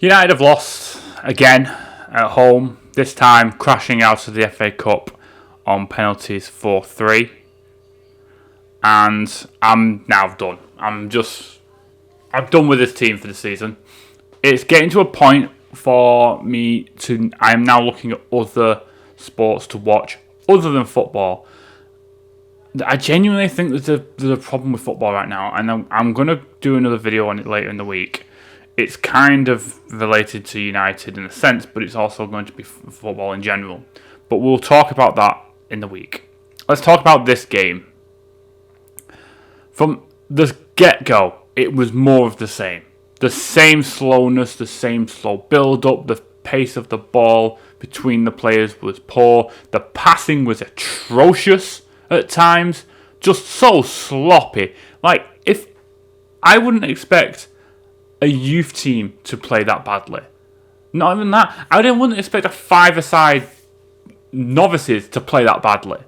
United have lost again at home, this time crashing out of the FA Cup on penalties 4-3. And I'm now done. I'm done with this team for the season. It's getting to a point for me I am now looking at other sports to watch other than football. I genuinely think there's a problem with football right now, and I'm going to do another video on it later in the week. It's kind of related to United in a sense, but it's also going to be football in general. But we'll talk about that in the week. Let's talk about this game. From the get-go, it was more of the same. The same slowness, the same slow build-up, the pace of the ball between the players was poor. The passing was atrocious at times. Just so sloppy. Like, if I wouldn't expect a youth team to play that badly. Not even that. I wouldn't expect a five-a-side novices to play that badly.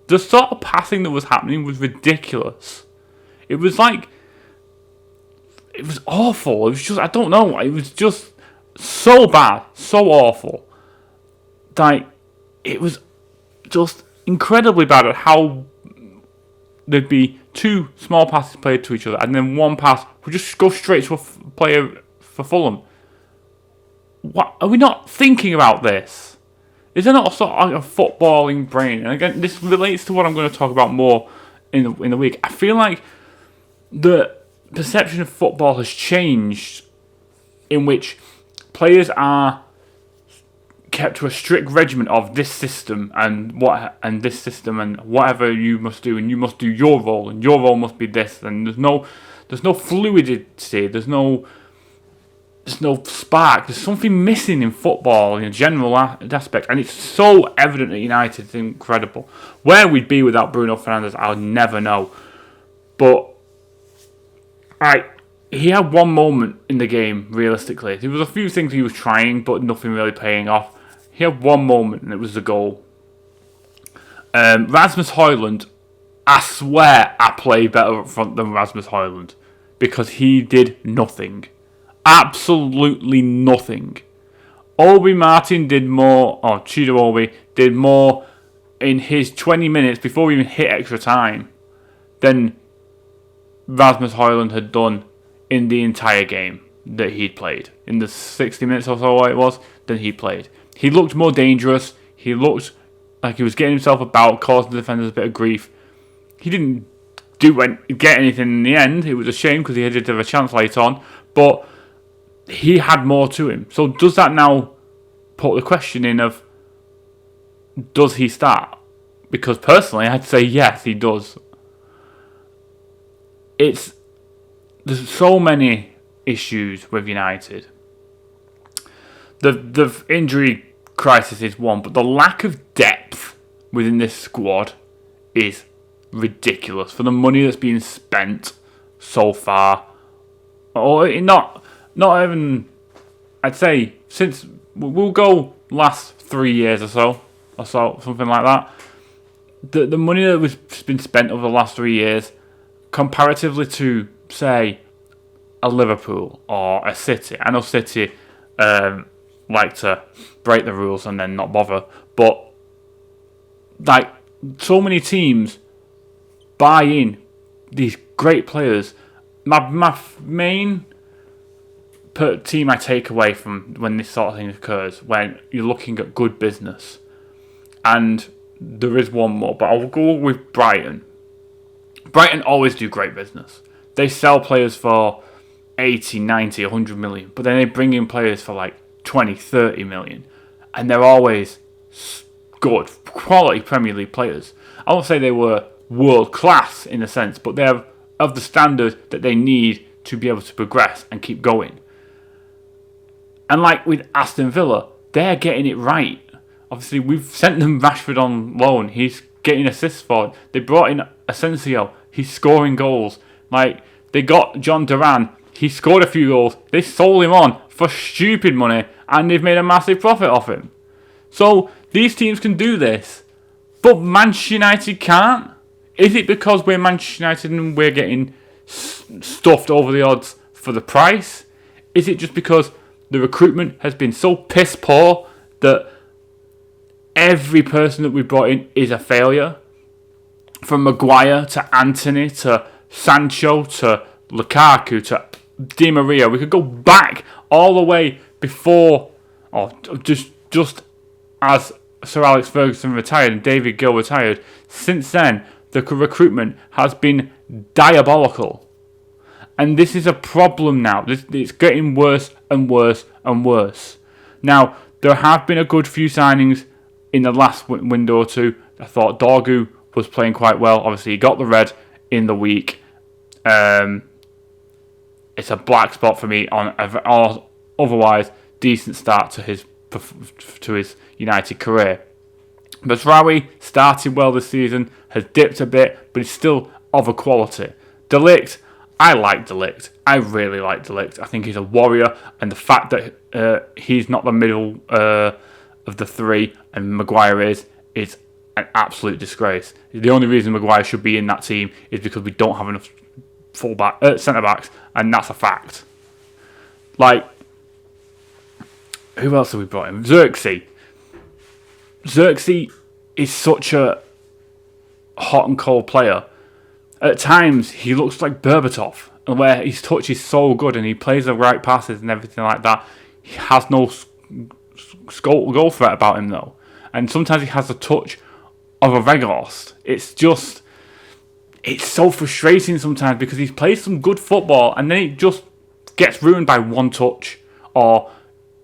The sort of passing that was happening was ridiculous. It was like, it was awful. It was just, I don't know. It was just so bad, so awful. Like, it was just incredibly bad at how there'd be two small passes played to each other, and then one pass would just go straight to a player for Fulham. What are we not thinking about this? Is there not a sort of a footballing brain? And again, this relates to what I'm going to talk about more in the week. I feel like the perception of football has changed, in which players are kept to a strict regimen of this system and this system and whatever you must do, and you must do your role, and your role must be this, and there's no fluidity, there's no spark, there's something missing in football in a general aspect, and it's so evident at United. It's incredible. Where we'd be without Bruno Fernandes, I'll never know. But he had one moment in the game, realistically. There was a few things he was trying, but nothing really paying off. He had one moment, and it was the goal. Rasmus Højlund, I swear I play better up front than Rasmus Højlund, because he did nothing. Absolutely nothing. Obi Martin did more, or Chido Obi did more in his 20 minutes before we even hit extra time than Rasmus Højlund had done in the entire game that he'd played. In the 60 minutes or so it was, that he played. He looked more dangerous. He looked like he was getting himself about, causing the defenders a bit of grief. He didn't get anything in the end. It was a shame because he had a chance late on. But he had more to him. So does that now put the question in of, does he start? Because personally, I'd say yes, he does. There's so many issues with United. The injury crisis is one, but the lack of depth within this squad is ridiculous for the money that's been spent so far. Or not even, I'd say, since we'll go last 3 years or so, something like that. The money that was been spent over the last 3 years, comparatively to, say, a Liverpool or a City. I know City like to break the rules and then not bother, but like so many teams buy in these great players. My main team I take away from when this sort of thing occurs, when you're looking at good business, and there is one more, but I'll go with Brighton. Brighton always do great business. They sell players for 80, 90, 100 million, but then they bring in players for like 20, 30 million, and they're always good, quality Premier League players. I won't say they were world class in a sense, but they're of the standard that they need to be able to progress and keep going. And like with Aston Villa, they're getting it right. Obviously, we've sent them Rashford on loan. He's getting assists for it. They brought in Asensio. He's scoring goals. Like, they got John Duran. He scored a few goals. They sold him on for stupid money, and they've made a massive profit off him. So, these teams can do this, but Manchester United can't. Is it because we're Manchester United and we're getting stuffed over the odds for the price? Is it just because The recruitment has been so piss poor that every person that we brought in is a failure. From Maguire to Anthony to Sancho to Lukaku to Di Maria. We could go back all the way before, or just as Sir Alex Ferguson retired and David Gill retired. Since then, the recruitment has been diabolical. And this is a problem now. It's getting worse and worse and worse. Now, there have been a good few signings in the last window or two. I thought Dorgu was playing quite well. Obviously, he got the red in the week. It's a black spot for me on otherwise decent start to his United career. Mazraoui started well this season, has dipped a bit, but he's still of a quality. De Ligt, I like De Ligt. I really like De Ligt. I think he's a warrior, and the fact that he's not the middle of the three and Maguire is an absolute disgrace. The only reason Maguire should be in that team is because we don't have enough centre backs, and that's a fact. Like, who else have we brought in? Xerxes is such a hot and cold player. At times, he looks like Berbatov, where his touch is so good and he plays the right passes and everything like that. He has no goal threat about him, though. And sometimes he has the touch of a Weghorst. It's so frustrating sometimes because he's played some good football and then it just gets ruined by one touch, or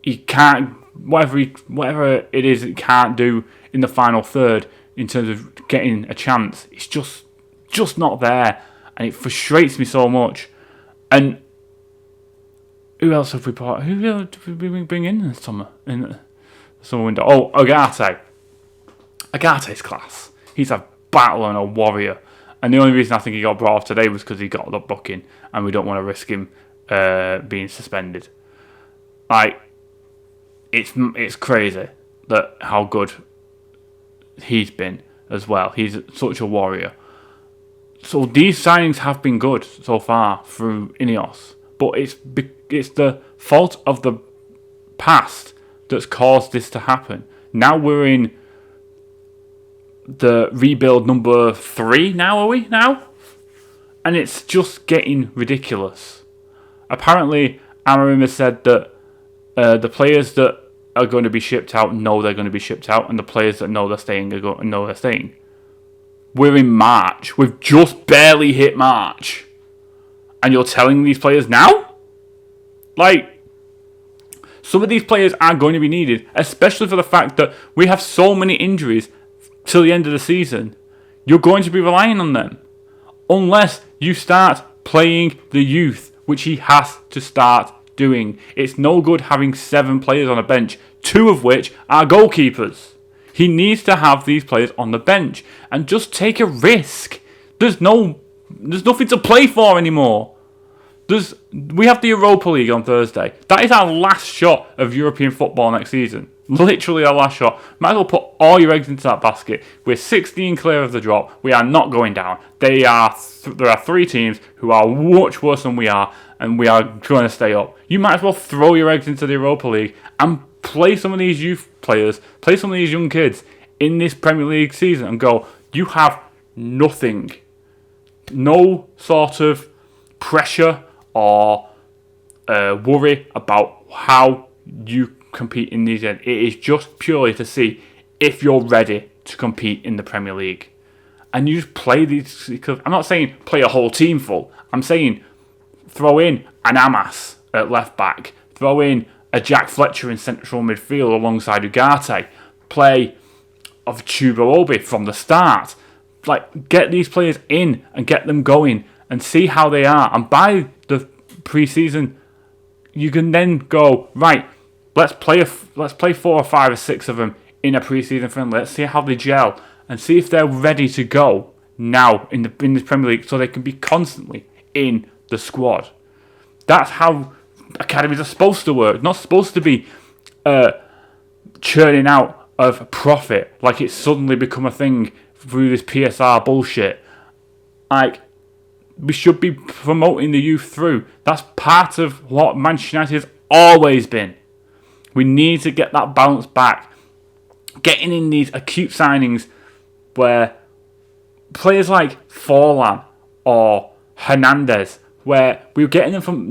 he can't, whatever it is he can't do in the final third in terms of getting a chance. It's just not there, and it frustrates me so much. And who else have we brought? Who else did we bring in the summer window? Oh, Agate. Agate's class. He's a battler and a warrior. And the only reason I think he got brought off today was because he got the booking, and we don't want to risk him being suspended. Like, it's crazy that how good he's been as well. He's such a warrior. So these signings have been good so far through Ineos, but it's the fault of the past that's caused this to happen. Now we're in the rebuild number 3 now, are we now? And it's just getting ridiculous. Apparently, Amorim has said that the players that are going to be shipped out know they're going to be shipped out, and the players that know they're staying know they're staying. We're in March. We've just barely hit March. And you're telling these players now? Like, some of these players are going to be needed, especially for the fact that we have so many injuries till the end of the season. You're going to be relying on them. Unless you start playing the youth, which he has to start doing. It's no good having 7 players on a bench, 2 of which are goalkeepers. He needs to have these players on the bench and just take a risk. There's nothing to play for anymore. We have the Europa League on Thursday. That is our last shot of European football next season. Literally our last shot. Might as well put all your eggs into that basket. We're 16 clear of the drop. We are not going down. There are 3 teams who are much worse than we are, and we are going to stay up. You might as well throw your eggs into the Europa League and play some of these youth players, play some of these young kids in this Premier League season and go, you have nothing. No sort of pressure or worry about how you compete in these ends. It is just purely to see if you're ready to compete in the Premier League. And you just play these. I'm not saying play a whole team full. I'm saying throw in an Amas at left back. Throw in a Jack Fletcher in central midfield alongside Ugarte. Play of Chuba Obi from the start. Like, get these players in and get them going and see how they are. And by the pre-season, you can then go, right, let's play 4 or 5 or 6 of them in a pre-season friendly. Let's see how they gel and see if they're ready to go now in this Premier League, so they can be constantly in the squad. That's how academies are supposed to work. Not supposed to be churning out of profit like it's suddenly become a thing through this PSR bullshit. Like, we should be promoting the youth through. That's part of what Manchester United has always been. We need to get that balance back. Getting in these acute signings where players like Fulham or Hernandez, where we were getting them from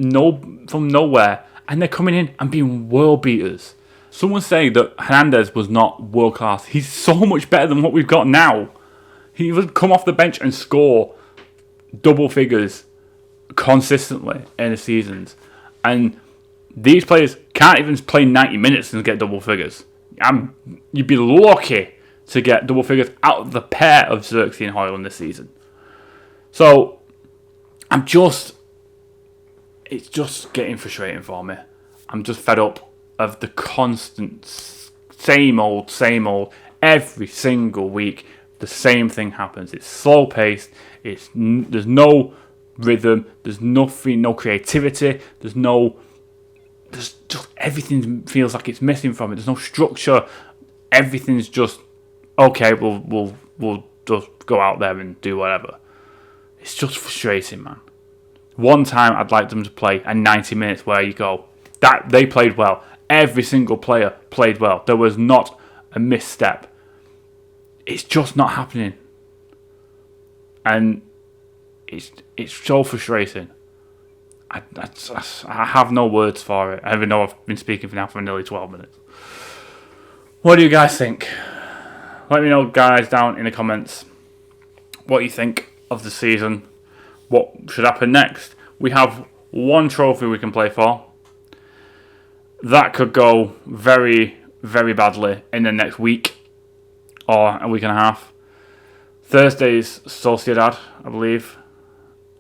nowhere, and they're coming in and being world beaters. Someone saying that Hernandez was not world class. He's so much better than what we've got now. He would come off the bench and score double figures consistently in the seasons. And these players can't even play 90 minutes and get double figures. You'd be lucky to get double figures out of the pair of Xerxes and Højlund this season. So, it's just getting frustrating for me. I'm just fed up of the constant same old, every single week. The same thing happens. It's slow paced. There's no rhythm. There's nothing, no creativity. There's just everything feels like it's missing from it. There's no structure. Everything's just okay. We'll just go out there and do whatever. It's just frustrating, man. One time I'd like them to play a 90 minutes where you go, that they played well. Every single player played well. There was not a misstep. It's just not happening. And it's so frustrating. I have no words for it. Even though I've been speaking for nearly 12 minutes. What do you guys think? Let me know, guys, down in the comments what you think of the season. What should happen next? We have one trophy we can play for. That could go very, very badly in the next week or a week and a half. Thursday's Sociedad, I believe.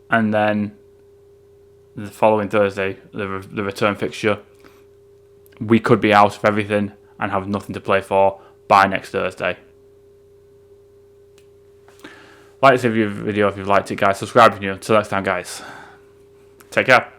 And then the following Thursday, the return fixture. We could be out of everything and have nothing to play for by next Thursday. Like this video if you've liked it, guys. Subscribe if you're new. Until next time, guys. Take care.